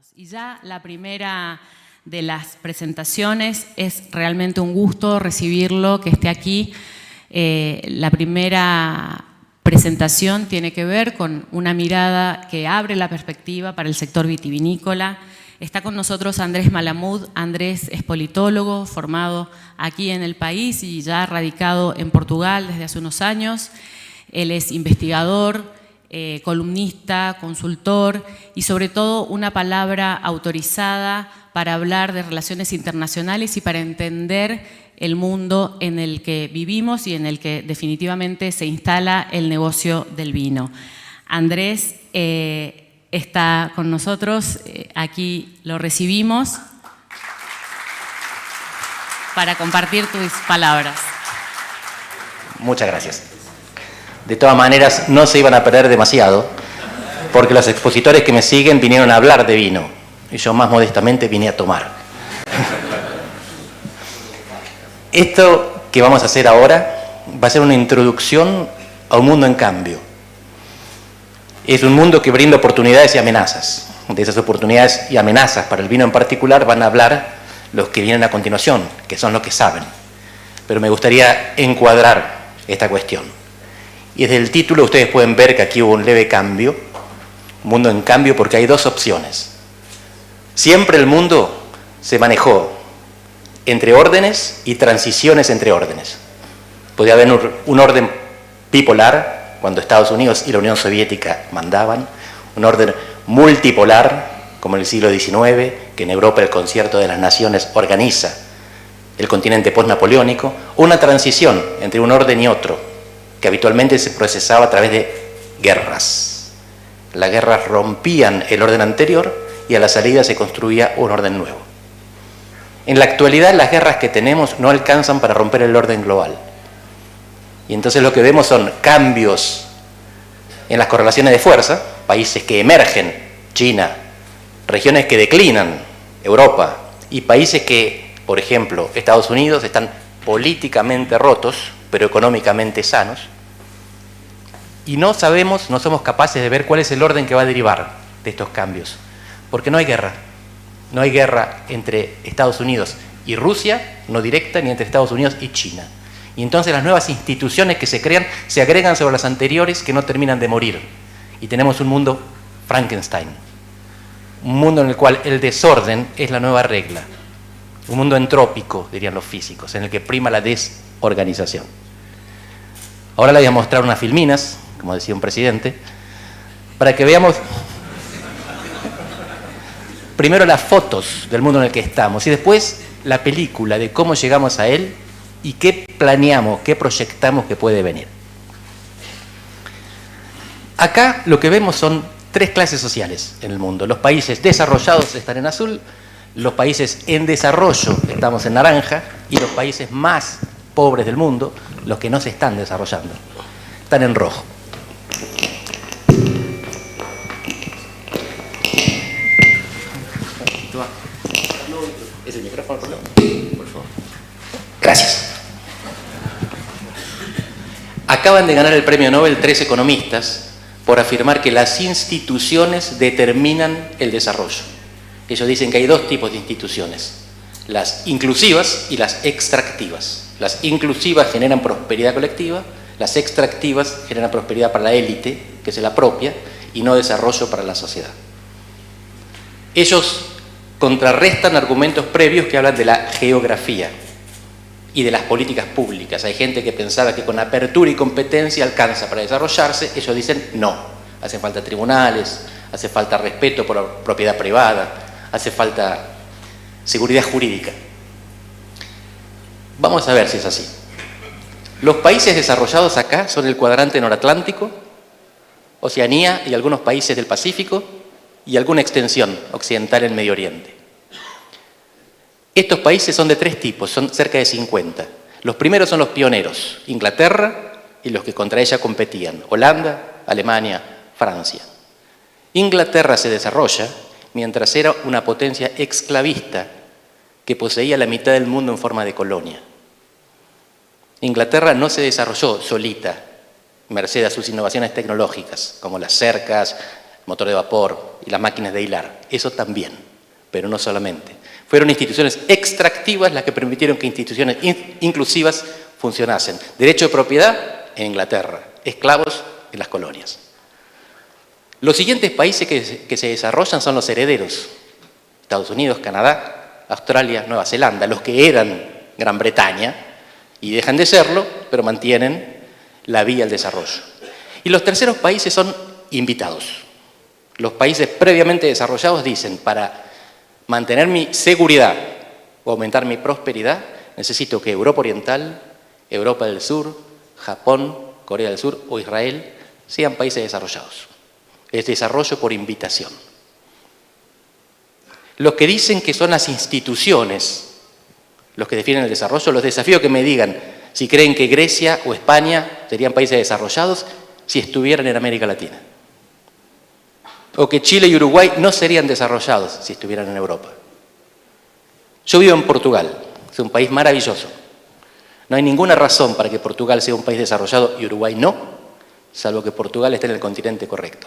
invitados. Y ya la primera de las presentaciones es realmente un gusto recibirlo, que esté aquí. La primera presentación tiene que ver con una mirada que abre la perspectiva para el sector vitivinícola. Está con nosotros Andrés Malamud. Andrés es politólogo, formado aquí en el país y ya radicado en Portugal desde hace unos años. Él es investigador, columnista, consultor y sobre todo una palabra autorizada para hablar de relaciones internacionales y para entender el mundo en el que vivimos y en el que definitivamente se instala el negocio del vino. Andrés está con nosotros, aquí lo recibimos para compartir tus palabras. Muchas gracias. De todas maneras, no se iban a perder demasiado, porque los expositores que me siguen vinieron a hablar de vino, y yo más modestamente vine a tomar. Esto que vamos a hacer ahora va a ser una introducción a un mundo en cambio. Es un mundo que brinda oportunidades y amenazas. De esas oportunidades y amenazas para el vino en particular van a hablar los que vienen a continuación, que son los que saben. Pero me gustaría encuadrar esta cuestión. Y desde el título ustedes pueden ver que aquí hubo un leve cambio, un mundo en cambio, porque hay dos opciones. Siempre el mundo se manejó entre órdenes y transiciones entre órdenes. Podía haber un orden bipolar, cuando Estados Unidos y la Unión Soviética mandaban, un orden multipolar, como en el siglo XIX, que en Europa el Concierto de las Naciones organiza el continente post-napoleónico, una transición entre un orden y otro, que habitualmente se procesaba a través de guerras. Las guerras rompían el orden anterior y a la salida se construía un orden nuevo. En la actualidad las guerras que tenemos no alcanzan para romper el orden global. Y entonces lo que vemos son cambios en las correlaciones de fuerza, países que emergen, China, regiones que declinan, Europa, y países que, por ejemplo, Estados Unidos, están políticamente rotos, pero económicamente sanos, y no sabemos, no somos capaces de ver cuál es el orden que va a derivar de estos cambios, porque no hay guerra. No hay guerra entre Estados Unidos y Rusia, no directa, ni entre Estados Unidos y China. Y entonces las nuevas instituciones que se crean se agregan sobre las anteriores que no terminan de morir. Y tenemos un mundo Frankenstein, un mundo en el cual el desorden es la nueva regla, un mundo entrópico, dirían los físicos, en el que prima la desorganización. Ahora les voy a mostrar unas filminas, como decía un presidente, para que veamos primero las fotos del mundo en el que estamos y después la película de cómo llegamos a él y qué planeamos, qué proyectamos que puede venir. Acá lo que vemos son tres clases sociales en el mundo. Los países desarrollados están en azul, los países en desarrollo estamos en naranja y los países más pobres del mundo, los que no se están desarrollando, están en rojo. ¿Es el micrófono, por favor? Gracias. Acaban de ganar el premio Nobel 3 economistas por afirmar que las instituciones determinan el desarrollo. Ellos dicen que hay dos tipos de instituciones, las inclusivas y las extractivas. Las inclusivas generan prosperidad colectiva, las extractivas generan prosperidad para la élite, que se la propia, y no desarrollo para la sociedad. Ellos contrarrestan argumentos previos que hablan de la geografía y de las políticas públicas. Hay gente que pensaba que con apertura y competencia alcanza para desarrollarse. Ellos dicen no, hacen falta tribunales, hace falta respeto por la propiedad privada, hace falta seguridad jurídica. Vamos a ver si es así. Los países desarrollados acá son el cuadrante noratlántico, Oceanía y algunos países del Pacífico y alguna extensión occidental en Medio Oriente. Estos países son de tres tipos, son cerca de 50. Los primeros son los pioneros, Inglaterra y los que contra ella competían, Holanda, Alemania, Francia. Inglaterra se desarrolla mientras era una potencia esclavista que poseía la mitad del mundo en forma de colonia. Inglaterra no se desarrolló solita, merced a sus innovaciones tecnológicas, como las cercas, motor de vapor y las máquinas de hilar. Eso también, pero no solamente. Fueron instituciones extractivas las que permitieron que instituciones inclusivas funcionasen. Derecho de propiedad en Inglaterra, esclavos en las colonias. Los siguientes países que se desarrollan son los herederos. Estados Unidos, Canadá, Australia, Nueva Zelanda, los que eran Gran Bretaña y dejan de serlo, pero mantienen la vía al desarrollo. Y los terceros países son invitados. Los países previamente desarrollados dicen, para mantener mi seguridad o aumentar mi prosperidad, necesito que Europa Oriental, Europa del Sur, Japón, Corea del Sur o Israel sean países desarrollados. Es desarrollo por invitación. Los que dicen que son las instituciones los que definen el desarrollo, los desafío que me digan si creen que Grecia o España serían países desarrollados si estuvieran en América Latina. O que Chile y Uruguay no serían desarrollados si estuvieran en Europa. Yo vivo en Portugal, es un país maravilloso. No hay ninguna razón para que Portugal sea un país desarrollado y Uruguay no, salvo que Portugal esté en el continente correcto.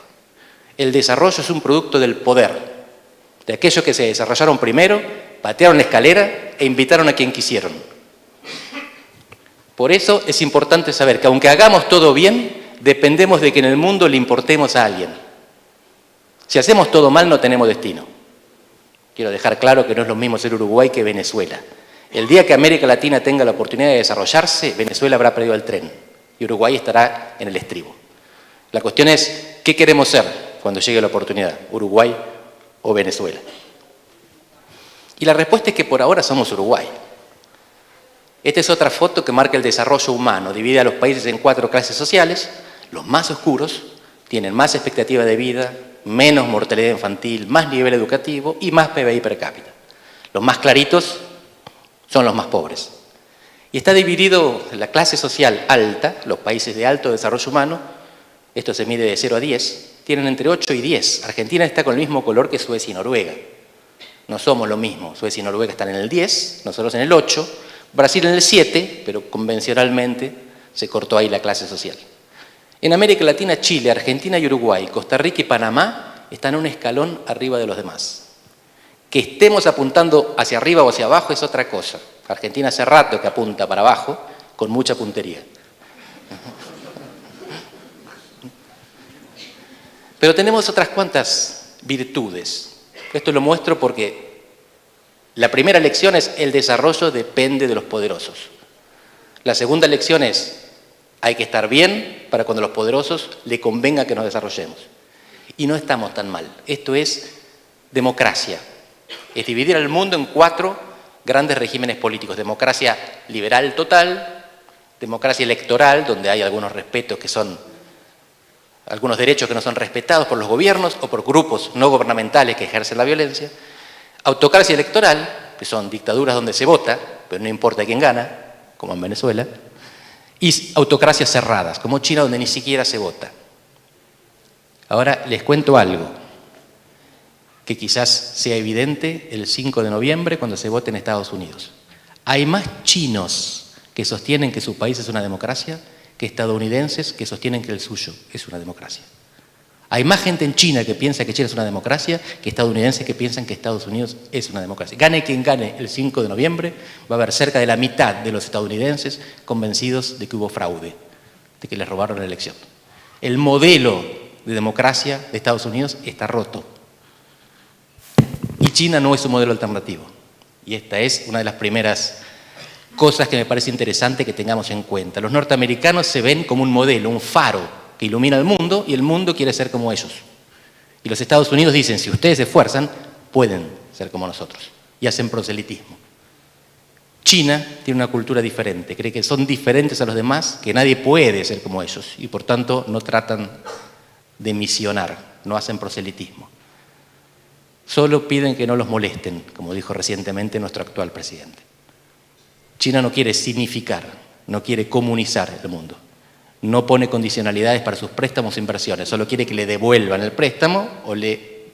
El desarrollo es un producto del poder, de aquellos que se desarrollaron primero, patearon la escalera e invitaron a quien quisieron. Por eso es importante saber que aunque hagamos todo bien, dependemos de que en el mundo le importemos a alguien. Si hacemos todo mal, no tenemos destino. Quiero dejar claro que no es lo mismo ser Uruguay que Venezuela. El día que América Latina tenga la oportunidad de desarrollarse, Venezuela habrá perdido el tren y Uruguay estará en el estribo. La cuestión es, ¿qué queremos ser cuando llegue la oportunidad? ¿Uruguay o Venezuela? Y la respuesta es que por ahora somos Uruguay. Esta es otra foto que marca el desarrollo humano. Divide a los países en 4 clases sociales. Los más oscuros tienen más expectativa de vida, menos mortalidad infantil, más nivel educativo y más PBI per cápita. Los más claritos son los más pobres. Y está dividido en la clase social alta, los países de alto desarrollo humano, esto se mide de 0 a 10, tienen entre 8 y 10. Argentina está con el mismo color que Suecia y Noruega. No somos lo mismo. Suecia y Noruega están en el 10, nosotros en el 8, Brasil en el 7, pero convencionalmente se cortó ahí la clase social. En América Latina, Chile, Argentina y Uruguay, Costa Rica y Panamá están un escalón arriba de los demás. Que estemos apuntando hacia arriba o hacia abajo es otra cosa. Argentina hace rato que apunta para abajo con mucha puntería. Pero tenemos otras cuantas virtudes. Esto lo muestro porque la primera lección es el desarrollo depende de los poderosos. La segunda lección es hay que estar bien para cuando a los poderosos le convenga que nos desarrollemos. Y no estamos tan mal. Esto es democracia. Es dividir al mundo en 4 grandes regímenes políticos. Democracia liberal total, democracia electoral, donde hay algunos respetos que son, algunos derechos que no son respetados por los gobiernos o por grupos no gubernamentales que ejercen la violencia. Autocracia electoral, que son dictaduras donde se vota, pero no importa quién gana, como en Venezuela. Y autocracias cerradas, como China, donde ni siquiera se vota. Ahora les cuento algo que quizás sea evidente el 5 de noviembre cuando se vote en Estados Unidos. Hay más chinos que sostienen que su país es una democracia que estadounidenses que sostienen que el suyo es una democracia. Hay más gente en China que piensa que China es una democracia que estadounidenses que piensan que Estados Unidos es una democracia. Gane quien gane el 5 de noviembre, va a haber cerca de la mitad de los estadounidenses convencidos de que hubo fraude, de que les robaron la elección. El modelo de democracia de Estados Unidos está roto. Y China no es un modelo alternativo. Y esta es una de las primeras cosas que me parece interesante que tengamos en cuenta. Los norteamericanos se ven como un modelo, un faro que ilumina el mundo y el mundo quiere ser como ellos. Y los Estados Unidos dicen, si ustedes se esfuerzan, pueden ser como nosotros. Y hacen proselitismo. China tiene una cultura diferente, cree que son diferentes a los demás, que nadie puede ser como ellos y por tanto no tratan de misionar, no hacen proselitismo. Solo piden que no los molesten, como dijo recientemente nuestro actual presidente. China no quiere significar, no quiere comunizar el mundo. No pone condicionalidades para sus préstamos e inversiones, solo quiere que le devuelvan el préstamo o le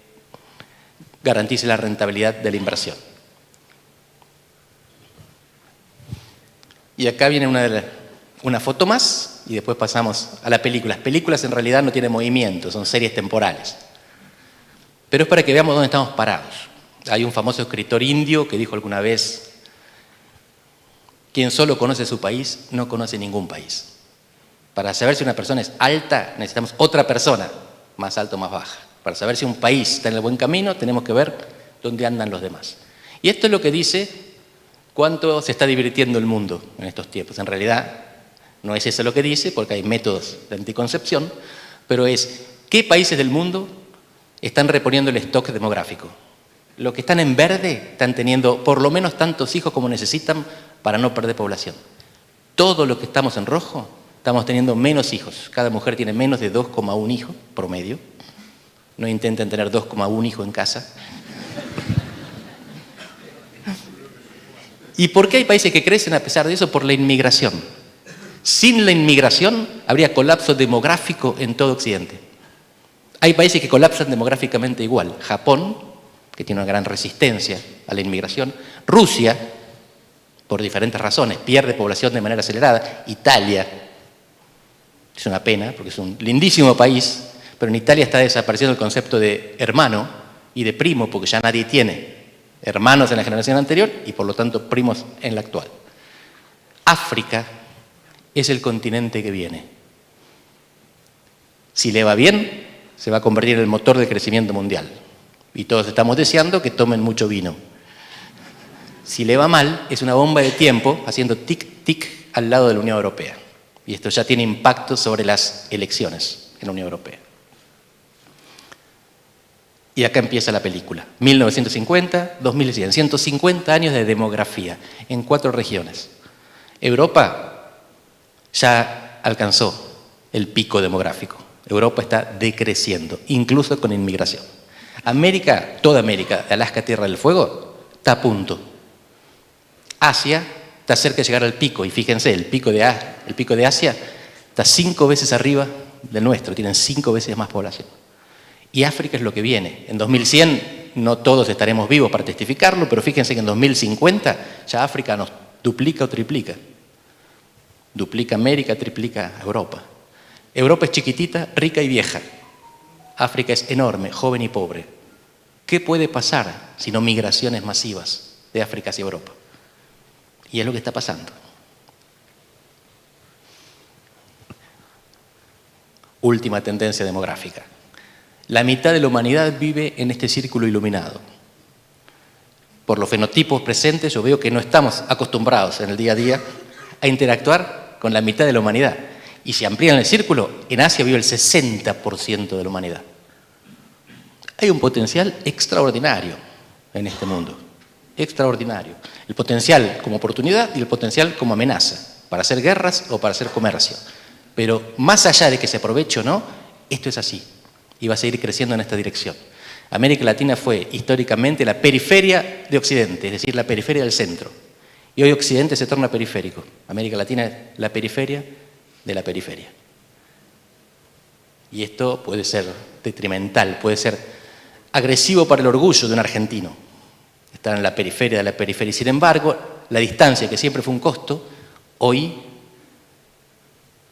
garantice la rentabilidad de la inversión. Y acá viene una foto más y después pasamos a la película. Las películas en realidad no tienen movimiento, son series temporales. pero es para que veamos dónde estamos parados. Hay un famoso escritor indio que dijo alguna vez: quien solo conoce su país no conoce ningún país. Para saber si una persona es alta, necesitamos otra persona, más alta o más baja. Para saber si un país está en el buen camino, tenemos que ver dónde andan los demás. Y esto es lo que dice cuánto se está divirtiendo el mundo en estos tiempos. En realidad, no es eso lo que dice, porque hay métodos de anticoncepción, pero es qué países del mundo están reponiendo el stock demográfico. Los que están en verde están teniendo por lo menos tantos hijos como necesitan para no perder población. Todo lo que estamos en rojo, estamos teniendo menos hijos. Cada mujer tiene menos de 2,1 hijos promedio. No intenten tener 2,1 hijos en casa. ¿Y por qué hay países que crecen a pesar de eso? Por la inmigración. Sin la inmigración habría colapso demográfico en todo Occidente. Hay países que colapsan demográficamente igual. Japón, que tiene una gran resistencia a la inmigración. Rusia, por diferentes razones, pierde población de manera acelerada. Italia, es una pena porque es un lindísimo país, pero en Italia está desapareciendo el concepto de hermano y de primo porque ya nadie tiene hermanos en la generación anterior y por lo tanto primos en la actual. África es el continente que viene. Si le va bien, se va a convertir en el motor de crecimiento mundial. Y todos estamos deseando que tomen mucho vino. Si le va mal, es una bomba de tiempo haciendo tic-tic al lado de la Unión Europea. Y esto ya tiene impacto sobre las elecciones en la Unión Europea. Y acá empieza la película. 1950, 2100, 150 años de demografía en 4 regiones. Europa ya alcanzó el pico demográfico. Europa está decreciendo, incluso con inmigración. América, toda América, de Alaska a Tierra del Fuego, está a punto. Asia está cerca de llegar al pico, y fíjense, el pico de Asia está 5 veces arriba del nuestro, tienen 5 veces más población. Y África es lo que viene. En 2100 no todos estaremos vivos para testificarlo, pero fíjense que en 2050 ya África nos duplica o triplica. Duplica América, triplica Europa. Europa es chiquitita, rica y vieja. África es enorme, joven y pobre. ¿Qué puede pasar si no migraciones masivas de África hacia Europa? Y es lo que está pasando. Última tendencia demográfica. La mitad de la humanidad vive en este círculo iluminado. Por los fenotipos presentes, yo veo que no estamos acostumbrados en el día a día a interactuar con la mitad de la humanidad. Y si amplían el círculo, en Asia vive el 60% de la humanidad. Hay un potencial extraordinario en este mundo. Extraordinario. El potencial como oportunidad y el potencial como amenaza, para hacer guerras o para hacer comercio. Pero más allá de que se aproveche o no, esto es así. Y va a seguir creciendo en esta dirección. América Latina fue históricamente la periferia de Occidente, es decir, la periferia del centro. Y hoy Occidente se torna periférico. América Latina es la periferia de la periferia. Y esto puede ser detrimental, puede ser agresivo para el orgullo de un argentino. Estar en la periferia de la periferia. Y sin embargo, la distancia, que siempre fue un costo, hoy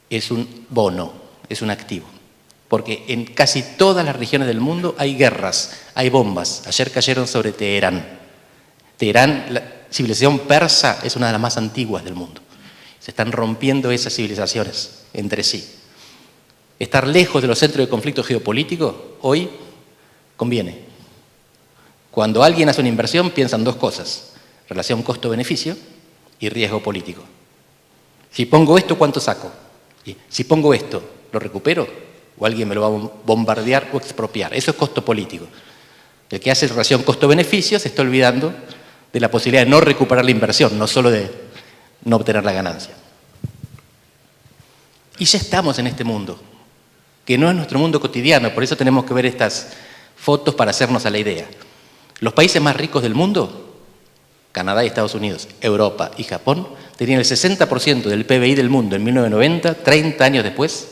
es un bono, es un activo. Porque en casi todas las regiones del mundo hay guerras, hay bombas. Ayer cayeron sobre Teherán. Teherán, la civilización persa, es una de las más antiguas del mundo. Se están rompiendo esas civilizaciones entre sí. Estar lejos de los centros de conflicto geopolítico hoy conviene. Cuando alguien hace una inversión, piensan 2 cosas: relación costo-beneficio y riesgo político. Si pongo esto, ¿cuánto saco? Y si pongo esto, ¿lo recupero? ¿O alguien me lo va a bombardear o expropiar? Eso es costo político. El que hace relación costo-beneficio se está olvidando de la posibilidad de no recuperar la inversión, no solo de no obtener la ganancia. Y ya estamos en este mundo, que no es nuestro mundo cotidiano, por eso tenemos que ver estas fotos para hacernos a la idea. Los países más ricos del mundo, Canadá y Estados Unidos, Europa y Japón, tenían el 60% del PBI del mundo en 1990, 30 años después,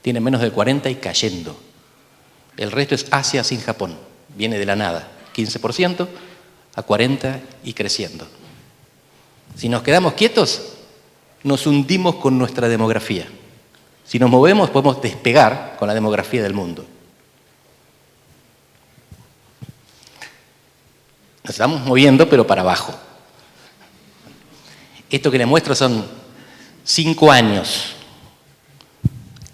tienen menos del 40% y cayendo. El resto es Asia sin Japón, viene de la nada, 15% a 40% y creciendo. Si nos quedamos quietos, nos hundimos con nuestra demografía. Si nos movemos, podemos despegar con la demografía del mundo. estamos moviendo, pero para abajo. Esto que les muestro son 5 años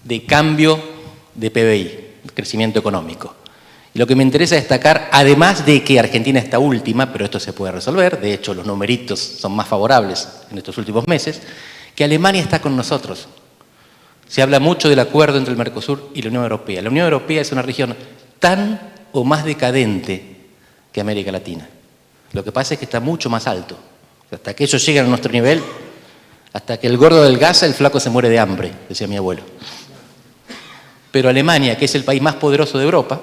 de cambio de PBI, crecimiento económico. Y lo que me interesa destacar, además de que Argentina está última, pero esto se puede resolver, de hecho los numeritos son más favorables en estos últimos meses, que Alemania está con nosotros. Se habla mucho del acuerdo entre el Mercosur y la Unión Europea. La Unión Europea es una región tan o más decadente que América Latina. Lo que pasa es que está mucho más alto. Hasta que ellos lleguen a nuestro nivel, hasta que el gordo adelgaza, el flaco se muere de hambre, decía mi abuelo. Pero Alemania, que es el país más poderoso de Europa,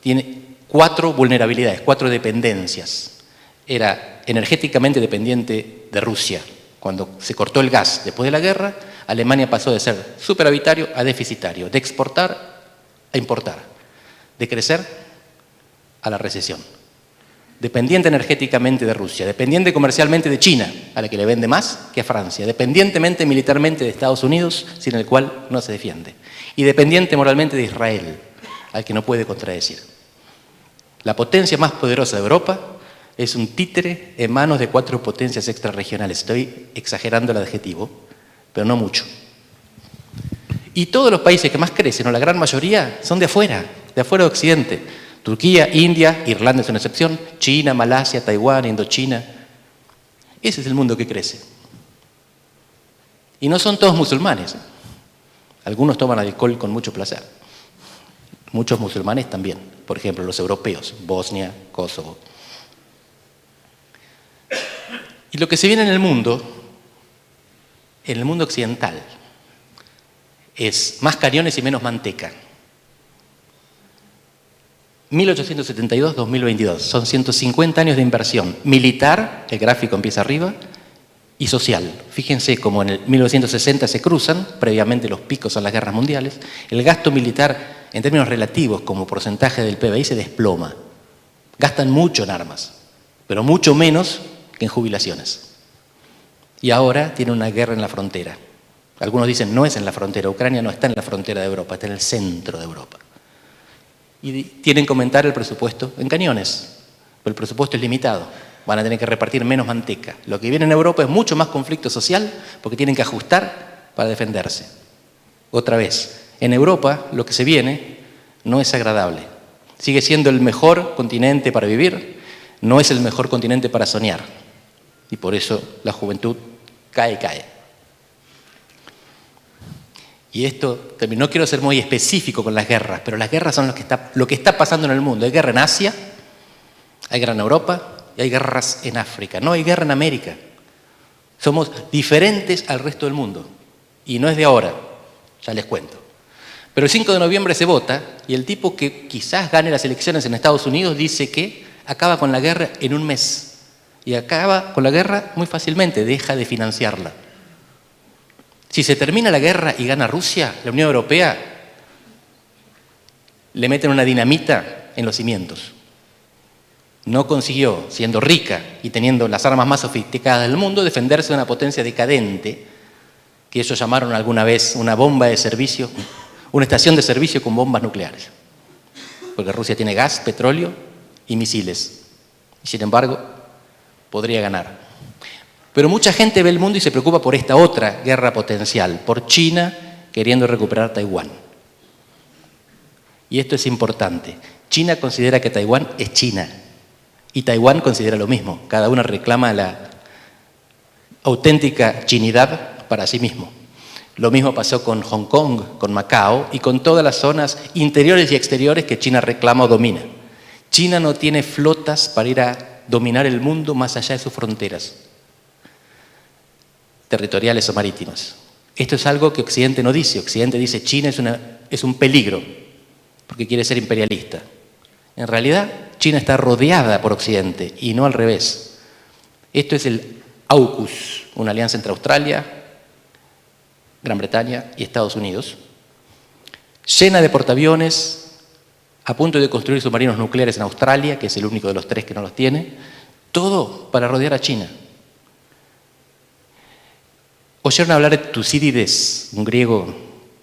tiene 4 vulnerabilidades, 4 dependencias. Era energéticamente dependiente de Rusia. Cuando se cortó el gas después de la guerra, Alemania pasó de ser superavitario a deficitario, de exportar a importar, de crecer a la recesión. Dependiente energéticamente de Rusia, dependiente comercialmente de China, a la que le vende más que a Francia, dependientemente militarmente de Estados Unidos, sin el cual no se defiende, y dependiente moralmente de Israel, al que no puede contradecir. La potencia más poderosa de Europa es un títere en manos de 4 potencias extrarregionales. Estoy exagerando el adjetivo, pero no mucho. Y todos los países que más crecen, o la gran mayoría, son de afuera de Occidente. Turquía, India, Irlanda es una excepción, China, Malasia, Taiwán, Indochina. Ese es el mundo que crece. Y no son todos musulmanes. Algunos toman alcohol con mucho placer. Muchos musulmanes también. Por ejemplo, los europeos, Bosnia, Kosovo. Y lo que se viene en el mundo occidental, es más cañones y menos manteca. 1872-2022, son 150 años de inversión militar, el gráfico empieza arriba, y social. Fíjense cómo en el 1960 se cruzan, previamente los picos son las guerras mundiales, el gasto militar en términos relativos como porcentaje del PBI se desploma. Gastan mucho en armas, pero mucho menos que en jubilaciones. Y ahora tiene una guerra en la frontera. Algunos dicen no es en la frontera, Ucrania no está en la frontera de Europa, está en el centro de Europa. Y tienen que aumentar el presupuesto en cañones, pero el presupuesto es limitado. Van a tener que repartir menos manteca. Lo que viene en Europa es mucho más conflicto social porque tienen que ajustar para defenderse. Otra vez, en Europa lo que se viene no es agradable. Sigue siendo el mejor continente para vivir, no es el mejor continente para soñar. Y por eso la juventud cae. Y esto, no quiero ser muy específico con las guerras, pero las guerras son lo que está pasando en el mundo. Hay guerra en Asia, hay guerra en Europa y hay guerras en África. No hay guerra en América. Somos diferentes al resto del mundo. Y no es de ahora, ya les cuento. Pero el 5 de noviembre se vota y el tipo que quizás gane las elecciones en Estados Unidos dice que acaba con la guerra en un mes. Y acaba con la guerra muy fácilmente, deja de financiarla. Si se termina la guerra y gana Rusia, la Unión Europea le meten una dinamita en los cimientos. No consiguió, siendo rica y teniendo las armas más sofisticadas del mundo, defenderse de una potencia decadente que ellos llamaron alguna vez una bomba de servicio, una estación de servicio con bombas nucleares. Porque Rusia tiene gas, petróleo y misiles. Y sin embargo, podría ganar. Pero mucha gente ve el mundo y se preocupa por esta otra guerra potencial, por China queriendo recuperar Taiwán. Y esto es importante. China considera que Taiwán es China y Taiwán considera lo mismo. Cada uno reclama la auténtica chinidad para sí mismo. Lo mismo pasó con Hong Kong, con Macao y con todas las zonas interiores y exteriores que China reclama o domina. China no tiene flotas para ir a dominar el mundo más allá de sus fronteras territoriales o marítimas. Esto es algo que Occidente no dice. Occidente dice China es un peligro porque quiere ser imperialista. En realidad, China está rodeada por Occidente y no al revés. Esto es el AUKUS, una alianza entre Australia, Gran Bretaña y Estados Unidos, llena de portaaviones, a punto de construir submarinos nucleares en Australia, que es el único de los 3 que no los tiene, todo para rodear a China. Oyeron hablar de Tucídides, un griego,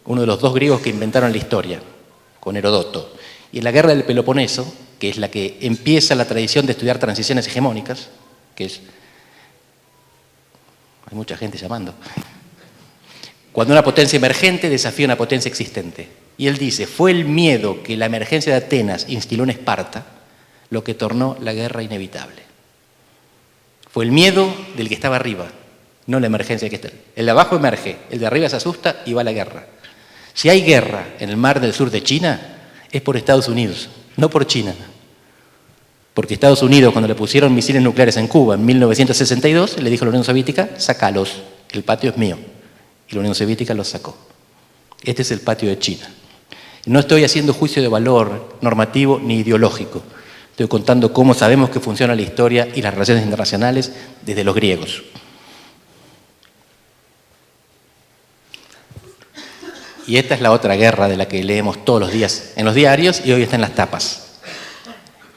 uno de los 2 griegos que inventaron la historia, con Herodoto. Y en la guerra del Peloponeso, que es la que empieza la tradición de estudiar transiciones hegemónicas, que es... Hay mucha gente llamando. Cuando una potencia emergente desafía una potencia existente. Y él dice, fue el miedo que la emergencia de Atenas instiló en Esparta lo que tornó la guerra inevitable. Fue el miedo del que estaba arriba, no la emergencia que está. El de abajo emerge, el de arriba se asusta y va a la guerra. Si hay guerra en el mar del sur de China, es por Estados Unidos, no por China. Porque Estados Unidos, cuando le pusieron misiles nucleares en Cuba en 1962, le dijo a la Unión Soviética, sácalos, el patio es mío. Y la Unión Soviética los sacó. Este es el patio de China. No estoy haciendo juicio de valor normativo ni ideológico. Estoy contando cómo sabemos que funciona la historia y las relaciones internacionales desde los griegos. Y esta es la otra guerra de la que leemos todos los días en los diarios y hoy está en las tapas.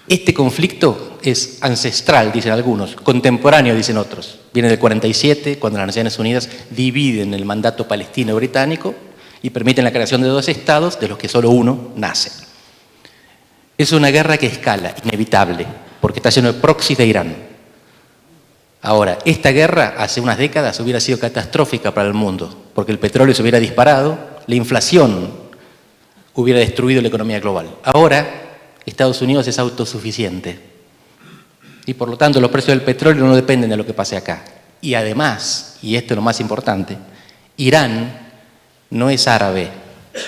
Este conflicto es ancestral, dicen algunos, contemporáneo, dicen otros. Viene del 47, cuando las Naciones Unidas dividen el mandato palestino-británico y permiten la creación de 2 estados, de los que solo uno nace. Es una guerra que escala, inevitable, porque está lleno de proxies de Irán. Ahora, esta guerra hace unas décadas hubiera sido catastrófica para el mundo, porque el petróleo se hubiera disparado, la inflación hubiera destruido la economía global. Ahora, Estados Unidos es autosuficiente y por lo tanto los precios del petróleo no dependen de lo que pase acá. Y además, y esto es lo más importante, Irán no es árabe,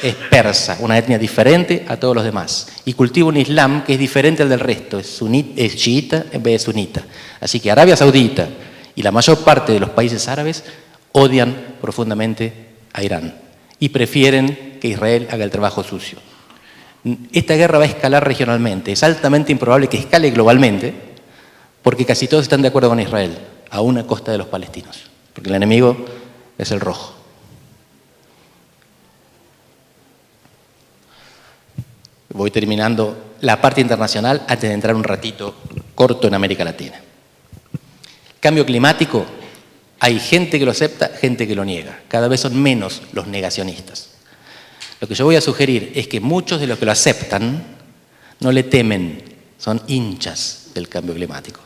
es persa, una etnia diferente a todos los demás. Y cultiva un islam que es diferente al del resto, es chiita en vez de sunita. Así que Arabia Saudita y la mayor parte de los países árabes odian profundamente a Irán y prefieren que Israel haga el trabajo sucio. Esta guerra va a escalar regionalmente. Es altamente improbable que escale globalmente porque casi todos están de acuerdo con Israel, aún a costa de los palestinos, porque el enemigo es el rojo. Voy terminando la parte internacional antes de entrar un ratito corto en América Latina. Cambio climático, hay gente que lo acepta, gente que lo niega. Cada vez son menos los negacionistas. Lo que yo voy a sugerir es que muchos de los que lo aceptan no le temen, son hinchas del cambio climático.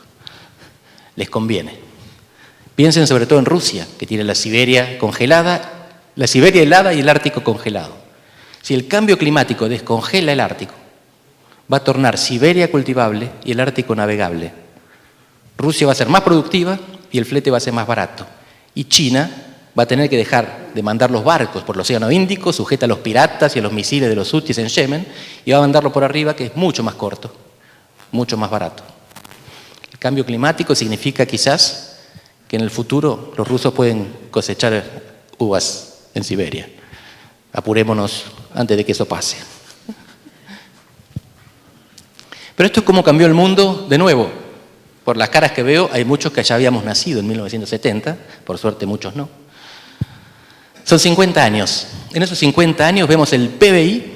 Les conviene. Piensen sobre todo en Rusia, que tiene la Siberia congelada, la Siberia helada y el Ártico congelado. Si el cambio climático descongela el Ártico, va a tornar Siberia cultivable y el Ártico navegable. Rusia va a ser más productiva y el flete va a ser más barato. Y China va a tener que dejar de mandar los barcos por el Océano Índico, sujeta a los piratas y a los misiles de los hutis en Yemen, y va a mandarlo por arriba, que es mucho más corto, mucho más barato. El cambio climático significa quizás que en el futuro los rusos pueden cosechar uvas en Siberia. Apurémonos antes de que eso pase. Pero esto es cómo cambió el mundo de nuevo. Por las caras que veo, hay muchos que ya habíamos nacido en 1970, por suerte muchos no. Son 50 años. En esos 50 años vemos el PBI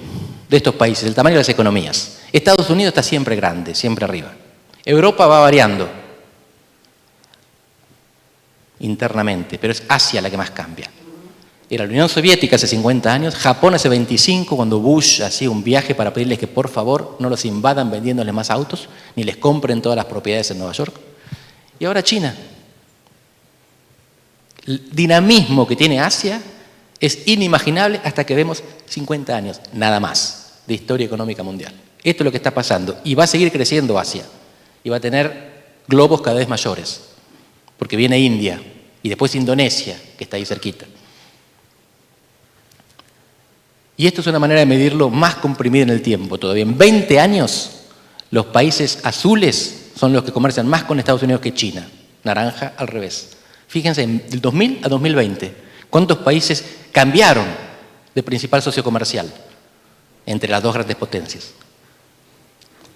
de estos países, el tamaño de las economías. Estados Unidos está siempre grande, siempre arriba. Europa va variando internamente, pero es Asia la que más cambia. Era la Unión Soviética hace 50 años, Japón hace 25, cuando Bush hacía un viaje para pedirles que por favor no los invadan vendiéndoles más autos, ni les compren todas las propiedades en Nueva York. Y ahora China. El dinamismo que tiene Asia es inimaginable hasta que vemos 50 años, nada más, de historia económica mundial. Esto es lo que está pasando y va a seguir creciendo Asia y va a tener globos cada vez mayores, porque viene India y después Indonesia, que está ahí cerquita. Y esto es una manera de medirlo más comprimida en el tiempo. Todavía en 20 años, los países azules son los que comercian más con Estados Unidos que China. Naranja, al revés. Fíjense, del 2000 a 2020, ¿cuántos países cambiaron de principal socio comercial entre las dos grandes potencias?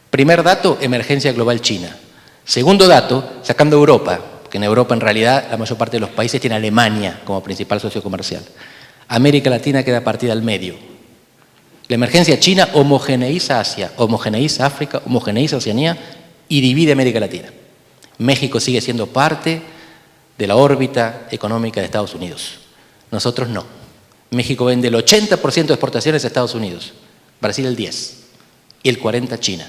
Primer dato, emergencia global China. Segundo dato, sacando Europa, que en Europa en realidad la mayor parte de los países tiene a Alemania como principal socio comercial. América Latina queda partida al medio. La emergencia china homogeneiza Asia, homogeneiza África, homogeneiza Oceanía y divide América Latina. México sigue siendo parte de la órbita económica de Estados Unidos. Nosotros no. México vende el 80% de exportaciones a Estados Unidos, Brasil el 10% y el 40% a China.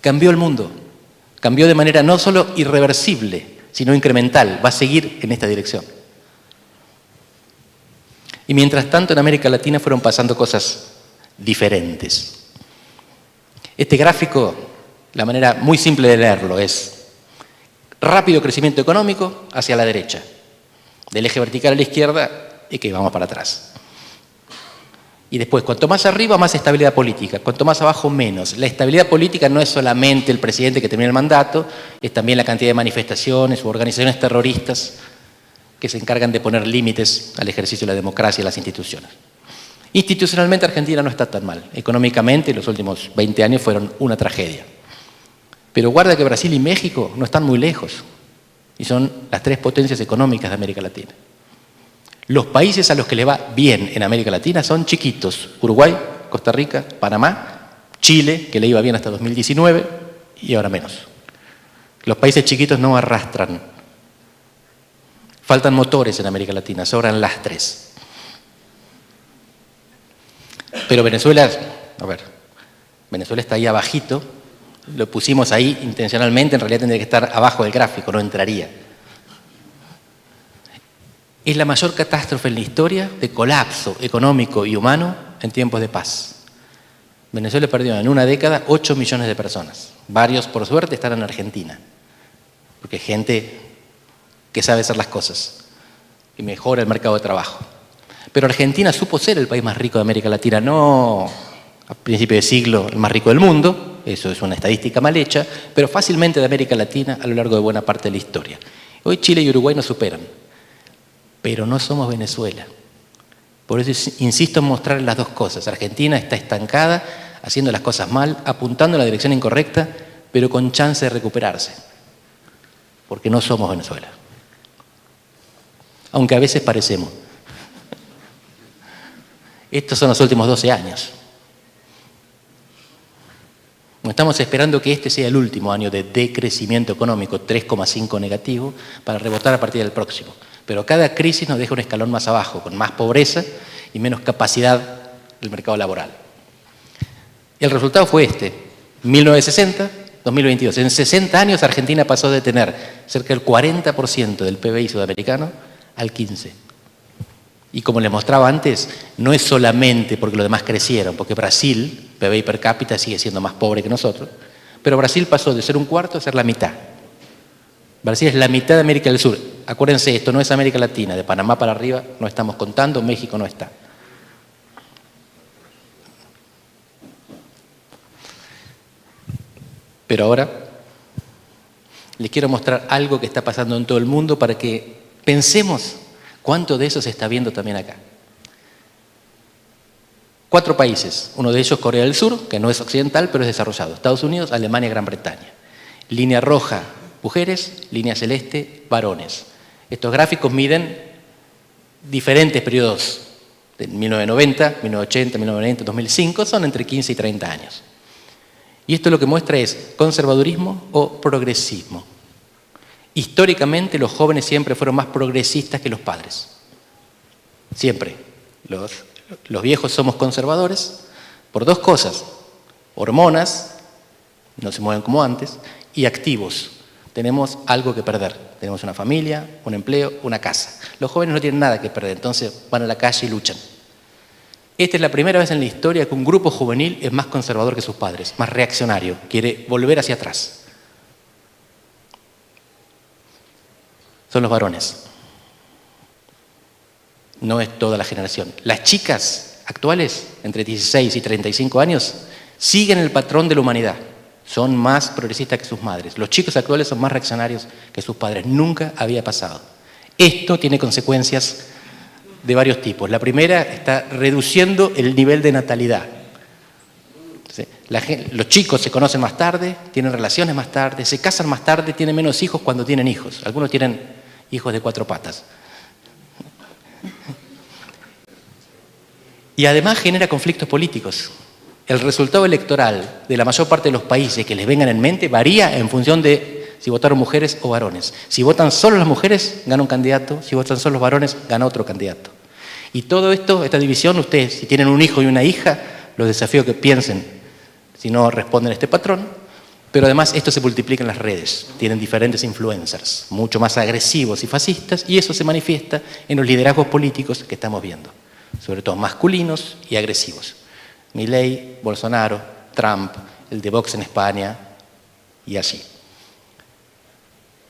cambió el mundo. Cambió de manera no solo irreversible, sino incremental. Va a seguir en esta dirección. Y mientras tanto en América Latina fueron pasando cosas diferentes. Este gráfico, la manera muy simple de leerlo es rápido crecimiento económico hacia la derecha, del eje vertical a la izquierda y que vamos para atrás. Y después, cuanto más arriba, más estabilidad política, cuanto más abajo, menos. La estabilidad política no es solamente el presidente que termina el mandato, es también la cantidad de manifestaciones u organizaciones terroristas que se encargan de poner límites al ejercicio de la democracia y las instituciones. Institucionalmente Argentina no está tan mal. Económicamente los últimos 20 años fueron una tragedia. Pero guarda que Brasil y México no están muy lejos y son las 3 potencias económicas de América Latina. Los países a los que le va bien en América Latina son chiquitos. Uruguay, Costa Rica, Panamá, Chile, que le iba bien hasta 2019 y ahora menos. Los países chiquitos no arrastran. Faltan motores en América Latina, sobran lastres. Pero Venezuela, Venezuela está ahí abajito, lo pusimos ahí intencionalmente, en realidad tendría que estar abajo del gráfico, no entraría. Es la mayor catástrofe en la historia de colapso económico y humano en tiempos de paz. Venezuela perdió en una década 8 millones de personas. Varios, por suerte, están en Argentina, porque hay gente que sabe hacer las cosas, que mejora el mercado de trabajo. Pero Argentina supo ser el país más rico de América Latina, no a principios de siglo el más rico del mundo, eso es una estadística mal hecha, pero fácilmente de América Latina a lo largo de buena parte de la historia. Hoy Chile y Uruguay nos superan, pero no somos Venezuela. Por eso insisto en mostrar las dos cosas. Argentina está estancada, haciendo las cosas mal, apuntando en la dirección incorrecta, pero con chance de recuperarse, porque no somos Venezuela. Aunque a veces parecemos. Estos son los últimos 12 años. Estamos esperando que este sea el último año de decrecimiento económico, 3,5 negativo, para rebotar a partir del próximo. Pero cada crisis nos deja un escalón más abajo, con más pobreza y menos capacidad del mercado laboral. El resultado fue este, 1960, 2022. En 60 años Argentina pasó de tener cerca del 40% del PBI sudamericano al 15%. Y como les mostraba antes, no es solamente porque los demás crecieron, porque Brasil, PBI per cápita, sigue siendo más pobre que nosotros, pero Brasil pasó de ser un cuarto a ser la mitad. Brasil es la mitad de América del Sur. Acuérdense, esto no es América Latina, de Panamá para arriba no estamos contando, México no está. Pero ahora les quiero mostrar algo que está pasando en todo el mundo para que pensemos cuánto de eso se está viendo también acá. 4 países, uno de ellos Corea del Sur, que no es occidental, pero es desarrollado. Estados Unidos, Alemania, Gran Bretaña. Línea roja, mujeres, línea celeste, varones. Estos gráficos miden diferentes periodos, de 1990, 1980, 1990, 2005, son entre 15 y 30 años. Y esto lo que muestra es conservadurismo o progresismo. Históricamente los jóvenes siempre fueron más progresistas que los padres. Siempre. Los viejos somos conservadores por 2 cosas. Hormonas, no se mueven como antes, y activos. Tenemos algo que perder. Tenemos una familia, un empleo, una casa. Los jóvenes no tienen nada que perder, entonces van a la calle y luchan. Esta es la primera vez en la historia que un grupo juvenil es más conservador que sus padres, más reaccionario, quiere volver hacia atrás. Son los varones. No es toda la generación. Las chicas actuales, entre 16 y 35 años, siguen el patrón de la humanidad. Son más progresistas que sus madres. Los chicos actuales son más reaccionarios que sus padres. Nunca había pasado. Esto tiene consecuencias de varios tipos. La primera, está reduciendo el nivel de natalidad. Los chicos se conocen más tarde, tienen relaciones más tarde, se casan más tarde, tienen menos hijos cuando tienen hijos. Algunos tienen hijos de 4 patas. Y además genera conflictos políticos. El resultado electoral de la mayor parte de los países que les vengan en mente varía en función de si votaron mujeres o varones. Si votan solo las mujeres, gana un candidato. Si votan solo los varones, gana otro candidato. Y todo esto, esta división, ustedes, si tienen un hijo y una hija, los desafío que piensen, si no responden a este patrón, Pero además esto se multiplica en las redes, tienen diferentes influencers, mucho más agresivos y fascistas, y eso se manifiesta en los liderazgos políticos que estamos viendo, sobre todo masculinos y agresivos. Milei, Bolsonaro, Trump, el de Vox en España y así.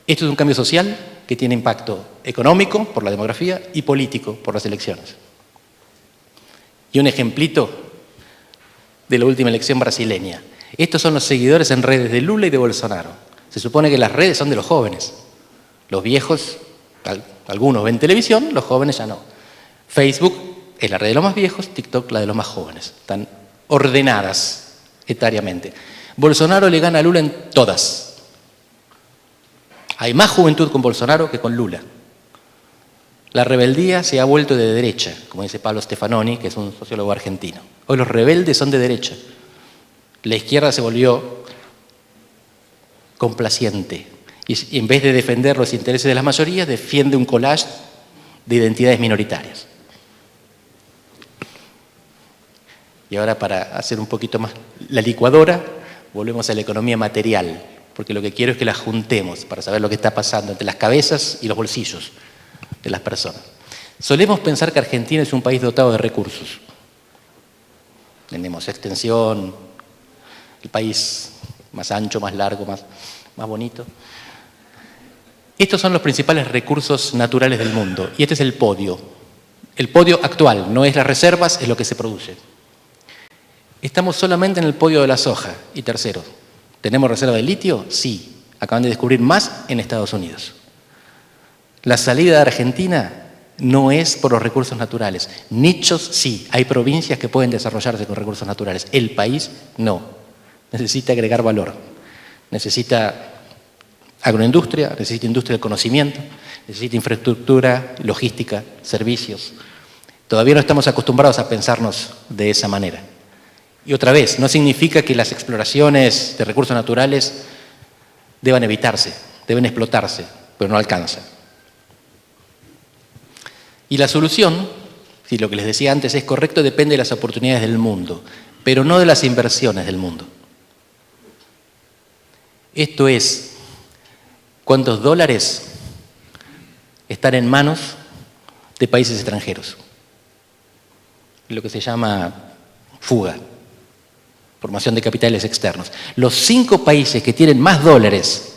Esto es un cambio social que tiene impacto económico por la demografía y político por las elecciones. Y un ejemplito de la última elección brasileña. Estos son los seguidores en redes de Lula y de Bolsonaro. Se supone que las redes son de los jóvenes. Los viejos, algunos ven televisión, los jóvenes ya no. Facebook es la red de los más viejos, TikTok la de los más jóvenes. Están ordenadas etariamente. Bolsonaro le gana a Lula en todas. Hay más juventud con Bolsonaro que con Lula. La rebeldía se ha vuelto de derecha, como dice Pablo Stefanoni, que es un sociólogo argentino. Hoy los rebeldes son de derecha. La izquierda se volvió complaciente y en vez de defender los intereses de las mayorías, defiende un collage de identidades minoritarias. Y ahora, para hacer un poquito más la licuadora, volvemos a la economía material, porque lo que quiero es que la juntemos para saber lo que está pasando entre las cabezas y los bolsillos de las personas. Solemos pensar que Argentina es un país dotado de recursos. Tenemos extensión, el país más ancho, más largo, más bonito. Estos son los principales recursos naturales del mundo, y este es el podio. El podio actual, no es las reservas, es lo que se produce. Estamos solamente en el podio de la soja. Y tercero, ¿tenemos reserva de litio? Sí. Acaban de descubrir más en Estados Unidos. La salida de Argentina no es por los recursos naturales. Nichos sí, hay provincias que pueden desarrollarse con recursos naturales. El país no. Necesita agregar valor. Necesita agroindustria, necesita industria del conocimiento, necesita infraestructura, logística, servicios. Todavía no estamos acostumbrados a pensarnos de esa manera. Y otra vez, no significa que las exploraciones de recursos naturales deban evitarse, deben explotarse, pero no alcanza. Y la solución, si lo que les decía antes es correcto, depende de las oportunidades del mundo, pero no de las inversiones del mundo. Esto es, ¿cuántos dólares están en manos de países extranjeros? Lo que se llama fuga, formación de capitales externos. Los 5 países que tienen más dólares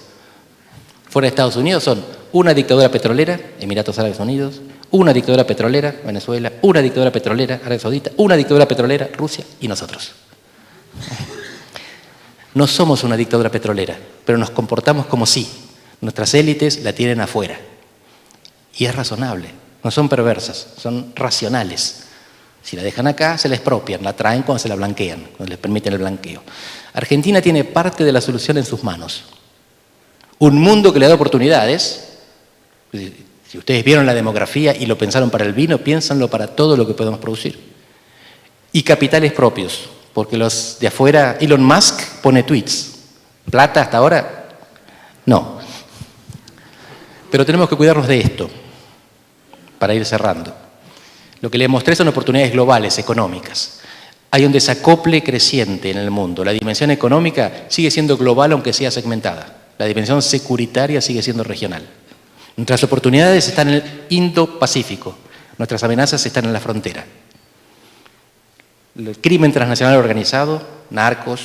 fuera de Estados Unidos son una dictadura petrolera, Emiratos Árabes Unidos, una dictadura petrolera, Venezuela, una dictadura petrolera, Arabia Saudita, una dictadura petrolera, Rusia y nosotros. No somos una dictadura petrolera, pero nos comportamos como si. Nuestras élites la tienen afuera. Y es razonable, no son perversas, son racionales. Si la dejan acá, se la expropian, la traen cuando se la blanquean, cuando les permiten el blanqueo. Argentina tiene parte de la solución en sus manos. Un mundo que le da oportunidades. Si ustedes vieron la demografía y lo pensaron para el vino, piénsanlo para todo lo que podemos producir. Y capitales propios. Porque los de afuera, Elon Musk pone tweets. ¿Plata hasta ahora? No. Pero tenemos que cuidarnos de esto, para ir cerrando. Lo que les mostré son oportunidades globales, económicas. Hay un desacople creciente en el mundo. La dimensión económica sigue siendo global, aunque sea segmentada. La dimensión securitaria sigue siendo regional. Nuestras oportunidades están en el Indo-Pacífico. Nuestras amenazas están en la frontera. El crimen transnacional organizado, narcos,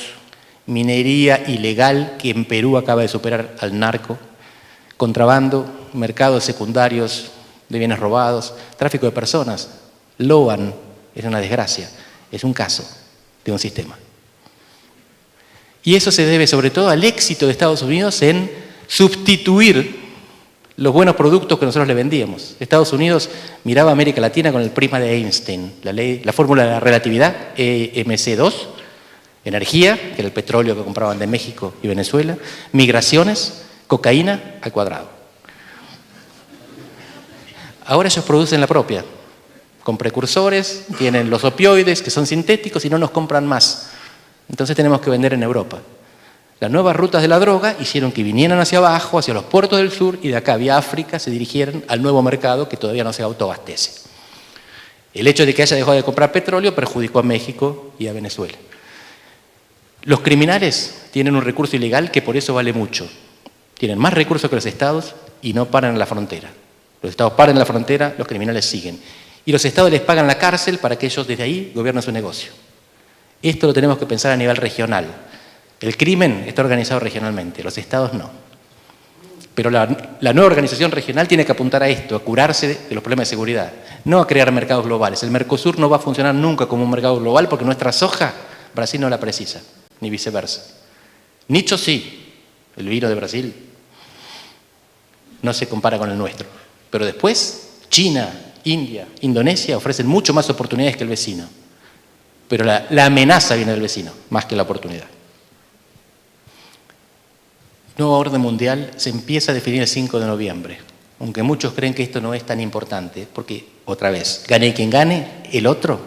minería ilegal, que en Perú acaba de superar al narco, contrabando, mercados secundarios de bienes robados, tráfico de personas. Loan es una desgracia, es un caso de un sistema. Y eso se debe sobre todo al éxito de Estados Unidos en sustituir los buenos productos que nosotros le vendíamos. Estados Unidos miraba a América Latina con el prisma de Einstein, la fórmula de la relatividad, EMC2, energía, que era el petróleo que compraban de México y Venezuela, migraciones, cocaína al cuadrado. Ahora ellos producen la propia, con precursores, tienen los opioides que son sintéticos y no nos compran más. Entonces tenemos que vender en Europa. Las nuevas rutas de la droga hicieron que vinieran hacia abajo, hacia los puertos del sur, y de acá vía África se dirigieran al nuevo mercado que todavía no se autoabastece. El hecho de que haya dejado de comprar petróleo perjudicó a México y a Venezuela. Los criminales tienen un recurso ilegal que por eso vale mucho. Tienen más recursos que los estados y no paran en la frontera. Los estados paran en la frontera, los criminales siguen. Y los estados les pagan la cárcel para que ellos desde ahí gobiernen su negocio. Esto lo tenemos que pensar a nivel regional. El crimen está organizado regionalmente, los estados no. Pero la nueva organización regional tiene que apuntar a esto, a curarse de los problemas de seguridad, no a crear mercados globales. El Mercosur no va a funcionar nunca como un mercado global porque nuestra soja, Brasil no la precisa, ni viceversa. Nicho sí, el vino de Brasil no se compara con el nuestro. Pero después, China, India, Indonesia ofrecen mucho más oportunidades que el vecino. Pero la amenaza viene del vecino, más que la oportunidad. Nueva orden mundial se empieza a definir el 5 de noviembre, aunque muchos creen que esto no es tan importante, porque, otra vez, gane quien gane, el otro,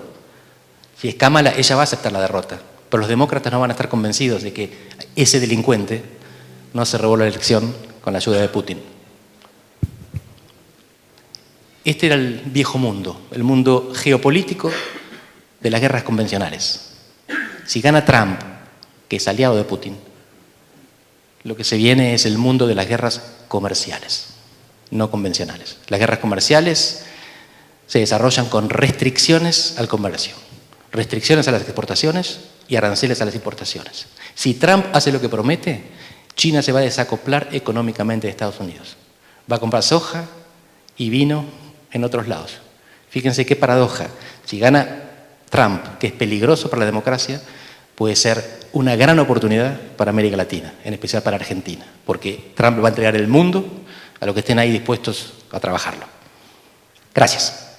si es Kamala, ella va a aceptar la derrota, pero los demócratas no van a estar convencidos de que ese delincuente no se robó la elección con la ayuda de Putin. Este era el viejo mundo, el mundo geopolítico de las guerras convencionales. Si gana Trump, que es aliado de Putin, lo que se viene es el mundo de las guerras comerciales, no convencionales. Las guerras comerciales se desarrollan con restricciones al comercio, restricciones a las exportaciones y aranceles a las importaciones. Si Trump hace lo que promete, China se va a desacoplar económicamente de Estados Unidos. Va a comprar soja y vino en otros lados. Fíjense qué paradoja. Si gana Trump, que es peligroso para la democracia, puede ser una gran oportunidad para América Latina, en especial para Argentina, porque Trump va a entregar el mundo a los que estén ahí dispuestos a trabajarlo. Gracias.